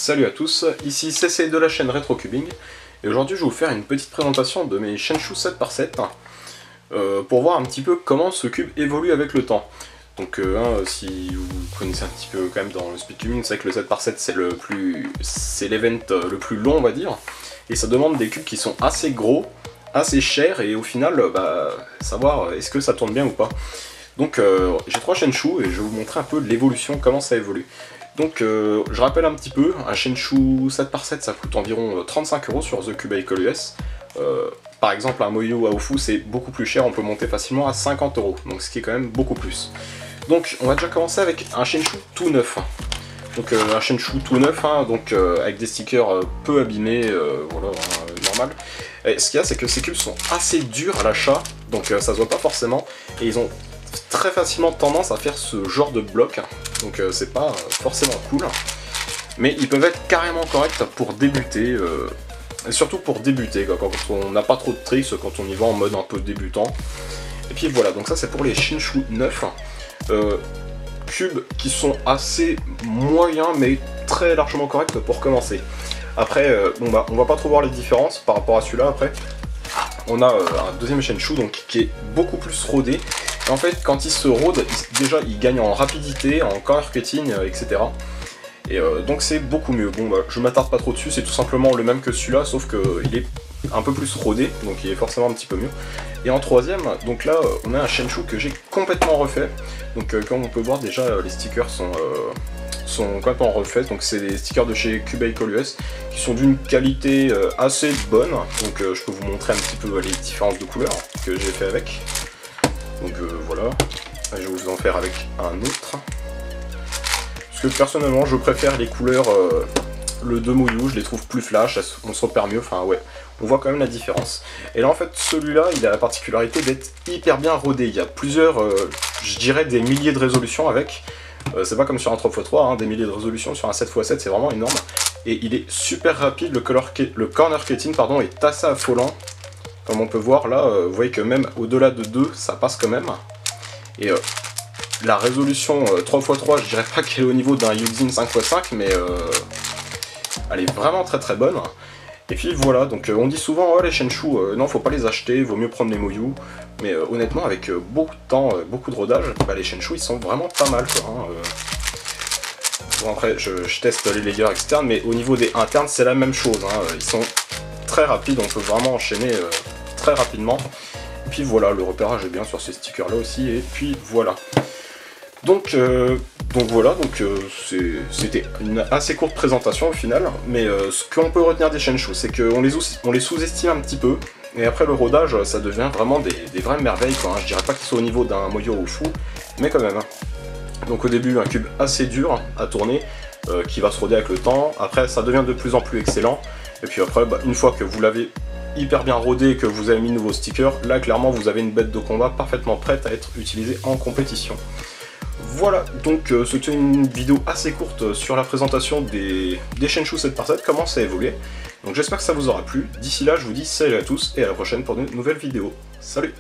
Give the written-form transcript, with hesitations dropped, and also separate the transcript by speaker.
Speaker 1: Salut à tous, ici CC de la chaîne RetroCubing, et aujourd'hui je vais vous faire une petite présentation de mes Shenshu 7x7 pour voir un petit peu comment ce cube évolue avec le temps. Donc si vous connaissez un petit peu quand même dans le speedcubing, c'est vrai que le 7x7 c'est l'event le plus long on va dire, et ça demande des cubes qui sont assez gros, assez chers, et au final savoir est-ce que ça tourne bien ou pas. Donc j'ai 3 Shenshu et je vais vous montrer un peu l'évolution, comment ça évolue. Donc je rappelle un petit peu, un Shenshu 7x7 ça coûte environ 35 € sur The Cubicle US. Par exemple un Moyu Aofu c'est beaucoup plus cher, on peut monter facilement à 50 €, donc ce qui est quand même beaucoup plus. Donc on va déjà commencer avec un Shenshu tout neuf. Donc un Shenshu tout neuf, donc avec des stickers peu abîmés, voilà, normal. Et ce qu'il y a c'est que ces cubes sont assez durs à l'achat, donc ça se voit pas forcément, et ils ont très facilement tendance à faire ce genre de bloc, donc c'est pas forcément cool, mais ils peuvent être carrément corrects pour débuter, et surtout pour débuter, quoi, quand on n'a pas trop de tricks, quand on y va en mode un peu débutant. Et puis voilà, donc ça c'est pour les Shenshu 9, cubes qui sont assez moyens mais très largement corrects pour commencer. Après, on va pas trop voir les différences par rapport à celui-là. Après, on a un deuxième Shenshu donc, qui est beaucoup plus rodé. Et en fait, quand il se rôde, déjà il gagne en rapidité, en corner cutting, etc. Et donc c'est beaucoup mieux. Bon, je m'attarde pas trop dessus, c'est tout simplement le même que celui-là, sauf qu'il est un peu plus rodé, donc il est forcément un petit peu mieux. Et en troisième, donc là, on a un Shenshu que j'ai complètement refait. Donc comme on peut voir déjà, les stickers sont complètement refaits. Donc c'est des stickers de chez Cubicle US qui sont d'une qualité assez bonne. Donc je peux vous montrer un petit peu les différences de couleurs que j'ai fait avec. Donc voilà, je vais vous en faire avec un autre. Parce que personnellement je préfère les couleurs, le 2 Moyu, je les trouve plus flash, on se repère mieux, enfin ouais, on voit quand même la différence. Et là en fait celui-là il a la particularité d'être hyper bien rodé, il y a plusieurs, je dirais des milliers de résolutions avec. C'est pas comme sur un 3x3, des milliers de résolutions, sur un 7x7 c'est vraiment énorme. Et il est super rapide, le corner cutting pardon, est assez affolant. Comme on peut voir là, vous voyez que même au-delà de 2, ça passe quand même. Et la résolution 3x3, je dirais pas qu'elle est au niveau d'un Yuxin 5x5, mais elle est vraiment très très bonne. Et puis voilà, donc on dit souvent, les Shenshu, non, faut pas les acheter, vaut mieux prendre les Moyu. Mais honnêtement, avec beaucoup de temps, beaucoup de rodage, les Shenshu, ils sont vraiment pas mal, quoi. Bon après, je teste les layers externes, mais au niveau des internes, c'est la même chose. Ils sont très rapides, on peut vraiment enchaîner très rapidement. Et puis voilà, le repérage est bien sur ces stickers là aussi, et puis voilà. Donc voilà, c'était une assez courte présentation au final, mais ce qu'on peut retenir des Shenshu, c'est qu'on les sous-estime un petit peu, et après le rodage, ça devient vraiment des vraies merveilles, quoi. Je dirais pas qu'ils sont au niveau d'un Moyu Aofu, mais quand même. Donc au début, un cube assez dur à tourner, qui va se roder avec le temps, après ça devient de plus en plus excellent, et puis après, une fois que vous l'avez hyper bien rodé et que vous avez mis de nouveaux stickers, là clairement vous avez une bête de combat parfaitement prête à être utilisée en compétition. Voilà, donc c'était une vidéo assez courte sur la présentation des Shenshu 7x7, comment ça a évolué. Donc j'espère que ça vous aura plu. D'ici là, je vous dis salut à tous et à la prochaine pour de nouvelles vidéos. Salut!